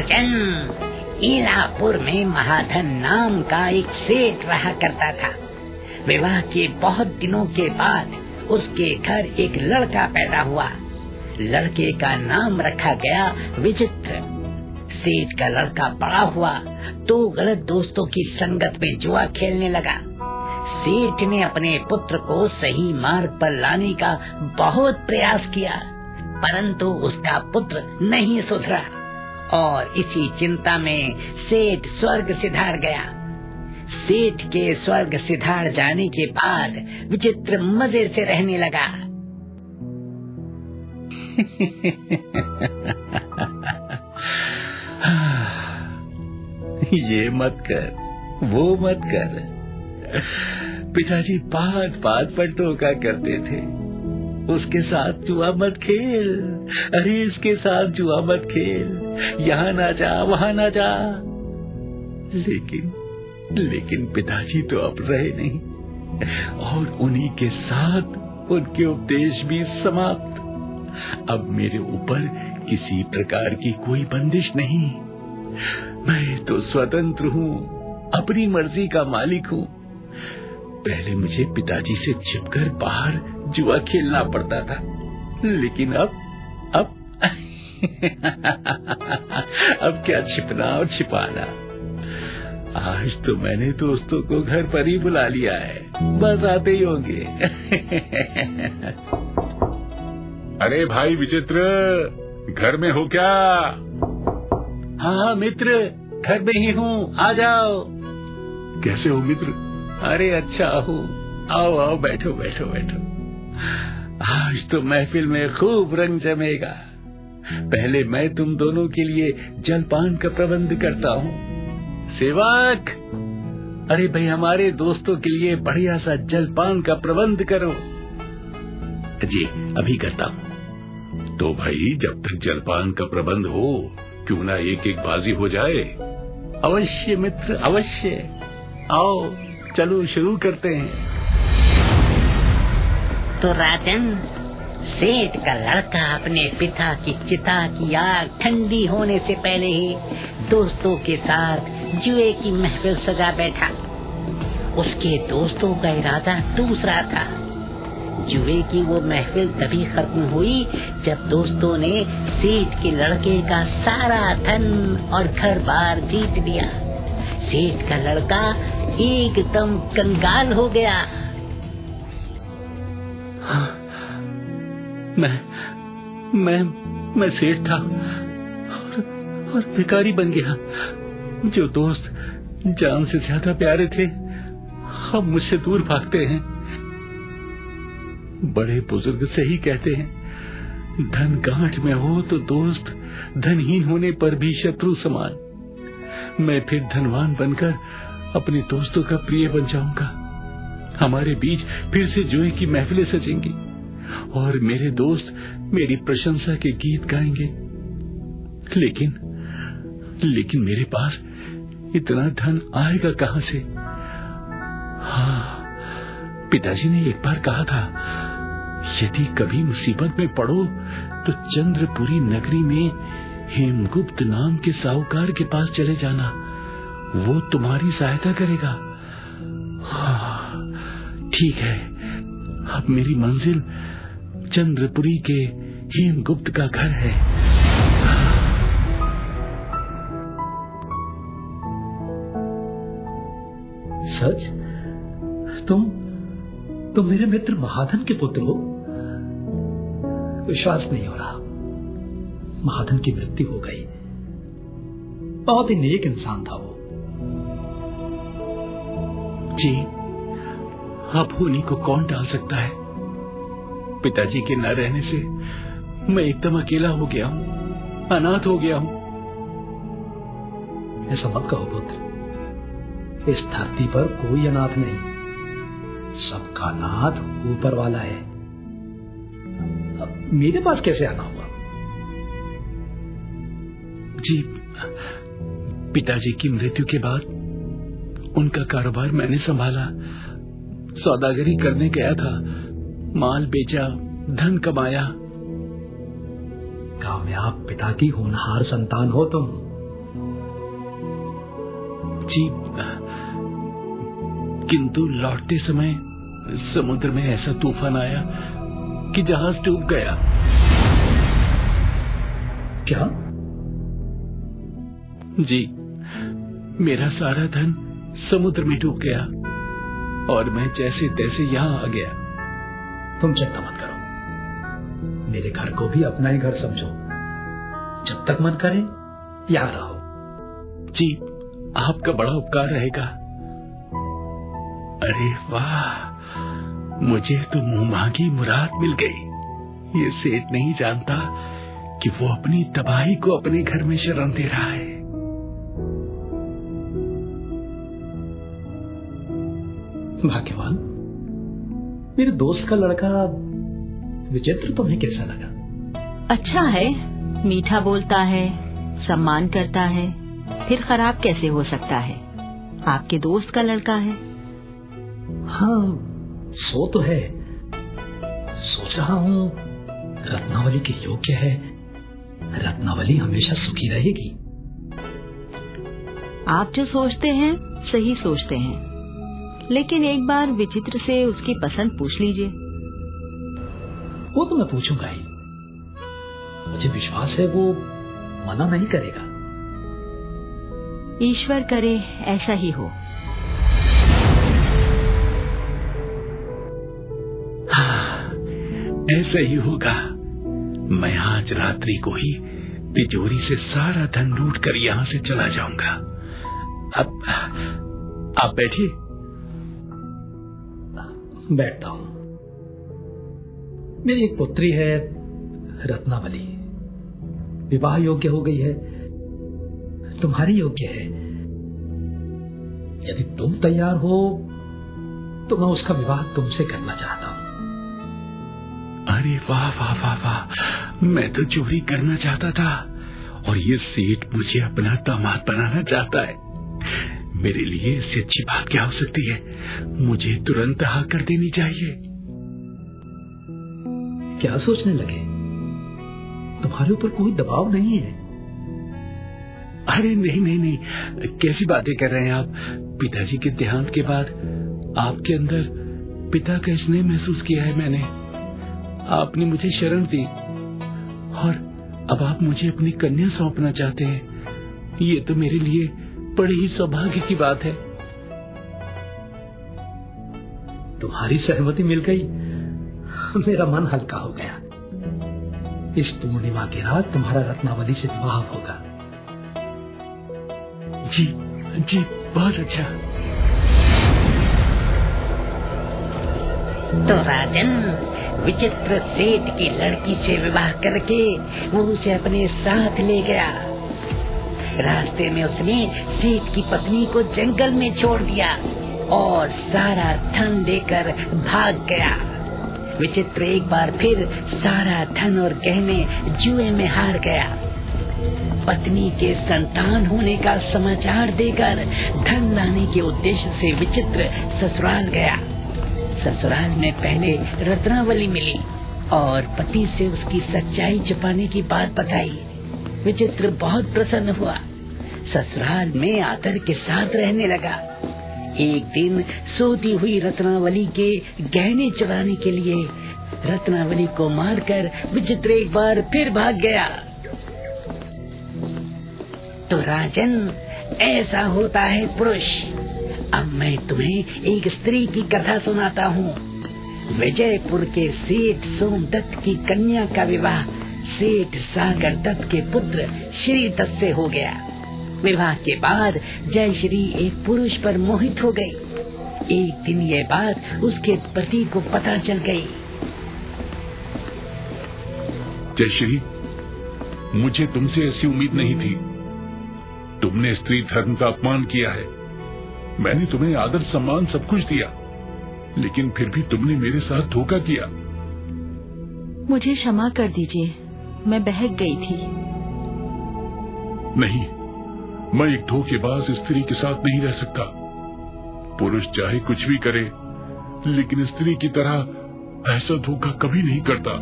राजन, इलापुर में महाधन नाम का एक सेठ रहा करता था। विवाह के बहुत दिनों के बाद उसके घर एक लड़का पैदा हुआ। लड़के का नाम रखा गया विचित्र। सेठ का लड़का बड़ा हुआ तो गलत दोस्तों की संगत में जुआ खेलने लगा। सेठ ने अपने पुत्र को सही मार्ग पर लाने का बहुत प्रयास किया, परंतु उसका पुत्र नहीं सुधरा और इसी चिंता में सेठ स्वर्ग सिधार गया। सेठ के स्वर्ग सिधार जाने के बाद विचित्र मजे से रहने लगा। ये मत कर, वो मत कर। पिताजी बात बात पर टोका करते थे, उसके साथ जुआ मत खेल, अरे इसके साथ जुआ मत खेल, यहाँ ना जा वहाँ ना जा। लेकिन पिताजी तो अब रहे नहीं और उन्हीं के साथ उनके उपदेश भी समाप्त। अब मेरे ऊपर किसी प्रकार की कोई बंदिश नहीं। मैं तो स्वतंत्र हूँ, अपनी मर्जी का मालिक हूँ। पहले मुझे पिताजी से छिपकर बाहर जुआ खेलना पड़ता था, लेकिन अब अब क्या छिपना और छिपाना। आज तो मैंने दोस्तों को घर पर ही बुला लिया है, बस आते ही होंगे। अरे भाई विचित्र, घर में हो क्या? हाँ मित्र, घर में ही हूँ, आ जाओ। कैसे हो मित्र? अरे अच्छा हूँ, आओ आओ, बैठो बैठो बैठो। आज तो महफिल में खूब रंग जमेगा। पहले मैं तुम दोनों के लिए जलपान का प्रबंध करता हूँ। सेवक, अरे भाई हमारे दोस्तों के लिए बढ़िया सा जलपान का प्रबंध करो। जी अभी करता हूँ। तो भाई जब तक जलपान का प्रबंध हो, क्यों ना एक एक बाजी हो जाए। अवश्य मित्र, अवश्य। आओ चलो शुरू करते हैं। तो राजन, सेठ का लड़का अपने पिता की चिता की आग ठंडी होने से पहले ही दोस्तों के साथ जुए की महफिल सजा बैठा। उसके दोस्तों का इरादा दूसरा था। जुए की वो महफिल तभी खत्म हुई जब दोस्तों ने सेठ के लड़के का सारा धन और घर बार जीत लिया। सेठ का लड़का एकदम कंगाल हो गया। मैं सेठ था और भिखारी बन गया। जो दोस्त जान से ज्यादा प्यारे थे, अब मुझसे दूर भागते हैं। बड़े बुजुर्ग सही कहते हैं, धन गांठ में हो तो दोस्त, धनहीन होने पर भी शत्रु समान। मैं फिर धनवान बनकर अपने दोस्तों का प्रिय बन जाऊंगा। हमारे बीच फिर से जुए की महफिलें सजेंगी और मेरे दोस्त मेरी प्रशंसा के गीत गाएंगे। लेकिन मेरे पास इतना धन आएगा कहां से? हाँ, पिताजी ने एक बार कहा था, यदि कभी मुसीबत में पड़ो तो चंद्रपुरी नगरी में हेमगुप्त नाम के साहूकार के पास चले जाना, वो तुम्हारी सहायता करेगा। हाँ, ठीक है, अब मेरी मंजिल चंद्रपुरी के हेमगुप्त का घर है। सच? तुम मेरे मित्र महाधन के पुत्र हो? विश्वास नहीं हो रहा। महाधन की मृत्यु हो गई। बहुत ही नेक इंसान था वो। जी, अब होनी को कौन टाल सकता है? पिताजी के न रहने से मैं एकदम अकेला हो गया हूँ, अनाथ हो गया हूँ। ऐसा मत कहो पुत्र, इस धरती पर कोई अनाथ नहीं, सबका नाथ ऊपर वाला है। अब मेरे पास कैसे आना हुआ? जी, पिताजी की मृत्यु के बाद उनका कारोबार मैंने संभाला। सौदागरी करने गया था, माल बेचा, धन कमाया। कामयाब पिता की होनहार संतान हो तुम। जी, किंतु लौटते समय समुद्र में ऐसा तूफान आया कि जहाज डूब गया। क्या? जी, मेरा सारा धन समुद्र में डूब गया और मैं जैसे तैसे यहाँ आ गया। तुम चिंता मत करो, मेरे घर को भी अपना ही घर समझो। जब तक मन करे यहाँ रहो। जी, आपका बड़ा उपकार रहेगा। अरे वाह, मुझे तो मुंह मांगी मुराद मिल गई। ये सेठ नहीं जानता कि वो अपनी तबाही को अपने घर में शरण दे रहा है। भाग्यवान, मेरे दोस्त का लड़का विचित्र तुम्हें कैसा लगा? अच्छा है, मीठा बोलता है, सम्मान करता है, फिर खराब कैसे हो सकता है? आपके दोस्त का लड़का है। हाँ, सो तो है। सोच रहा हूँ रत्नावली के योग्य है। रत्नावली हमेशा सुखी रहेगी। आप जो सोचते हैं सही सोचते हैं, लेकिन एक बार विचित्र से उसकी पसंद पूछ लीजिए। वो तो मैं पूछूंगा ही। मुझे विश्वास है वो मना नहीं करेगा। ईश्वर करे ऐसा ही हो। हाँ, ऐसा ही होगा। मैं आज रात्रि को ही तिजोरी से सारा धन लूट कर यहाँ से चला जाऊंगा। अब आप बैठिए। बैठता हूँ। मेरी एक पुत्री है रत्नावली, विवाह योग्य हो गई है, तुम्हारी योग्य है। यदि तुम तैयार हो तो मैं उसका विवाह तुमसे करना चाहता हूँ। अरे वाह वाह वाह वाह, मैं तो चोरी करना चाहता था और ये सेठ मुझे अपना दामाद बनाना चाहता है। मेरे लिए इससे अच्छी बात क्या हो सकती है? मुझे तुरंत हाँ कर देनी चाहिए। क्या सोचने लगे? तुम्हारे ऊपर कोई दबाव नहीं है। अरे नहीं नहीं नहीं, कैसी बातें कर रहे हैं आप? पिताजी के देहांत के बाद आपके अंदर पिता का स्नेह महसूस किया है मैंने। आपने मुझे शरण दी और अब आप मुझे अपनी कन्या सौंपना चाहते हैं। ये तो मेरे लिए बड़ी ही सौभाग्य की बात है। तुम्हारी सहमति मिल गई, मेरा मन हल्का हो गया। इस पूर्णिमा की रात तुम्हारा रत्नावली से विवाह होगा। जी जी, बहुत अच्छा। तो राजन, विचित्र सेठ की लड़की से विवाह करके वो उसे अपने साथ ले गया। रास्ते में उसने सेठ की पत्नी को जंगल में छोड़ दिया और सारा धन लेकर भाग गया। विचित्र एक बार फिर सारा धन और गहने जुए में हार गया। पत्नी के संतान होने का समाचार देकर धन लाने के उद्देश्य से विचित्र ससुराल गया। ससुराल में पहले रत्नावली मिली और पति से उसकी सच्चाई छुपाने की बात बताई। विचित्र बहुत प्रसन्न हुआ, ससुराल में आदर के साथ रहने लगा। एक दिन सोती हुई रत्नावली के गहने चुराने के लिए रत्नावली को मारकर विचित्र एक बार फिर भाग गया। तो राजन, ऐसा होता है पुरुष। अब मैं तुम्हें एक स्त्री की कथा सुनाता हूँ। विजयपुर के सेठ सोमदत्त की कन्या का विवाह सेठ सागर दत्त के पुत्र श्री दत्त से हो गया। विवाह के बाद जयश्री एक पुरुष पर मोहित हो गई। एक दिन ये बात उसके पति को पता चल गई। जयश्री, मुझे तुमसे ऐसी उम्मीद नहीं थी। तुमने स्त्री धर्म का अपमान किया है। मैंने तुम्हें आदर सम्मान सब कुछ दिया, लेकिन फिर भी तुमने मेरे साथ धोखा किया। मुझे क्षमा कर दीजिए, मैं बहक गई थी। नहीं, मैं एक धोखेबाज स्त्री के साथ नहीं रह सकता। पुरुष चाहे कुछ भी करे, लेकिन स्त्री की तरह ऐसा धोखा कभी नहीं करता।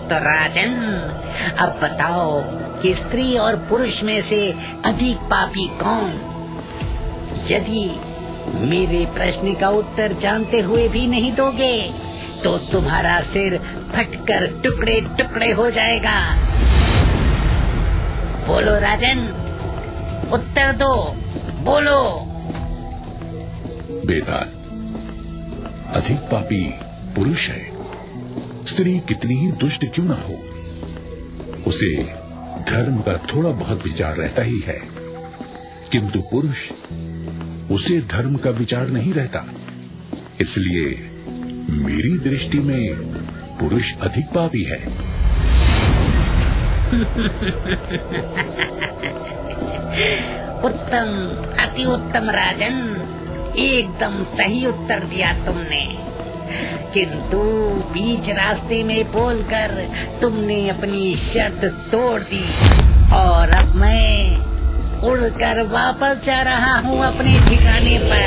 तो राजन, अब बताओ कि स्त्री और पुरुष में से अधिक पापी कौन? यदि मेरे प्रश्न का उत्तर जानते हुए भी नहीं दोगे तो तुम्हारा सिर फटकर टुकड़े टुकड़े हो जाएगा। बोलो राजन, उत्तर दो, बोलो। बेटा, अधिक पापी पुरुष है। स्त्री कितनी ही दुष्ट क्यों ना हो, उसे धर्म का थोड़ा बहुत विचार रहता ही है, किंतु पुरुष उसे धर्म का विचार नहीं रहता। इसलिए मेरी दृष्टि में पुरुष अधिक पापी है। उत्तम, अति उत्तम राजन, एकदम सही उत्तर दिया तुमने। किंतु बीच रास्ते में बोलकर तुमने अपनी शर्त तोड़ दी और अब मैं उड़कर वापस जा रहा हूँ अपने ठिकाने पर।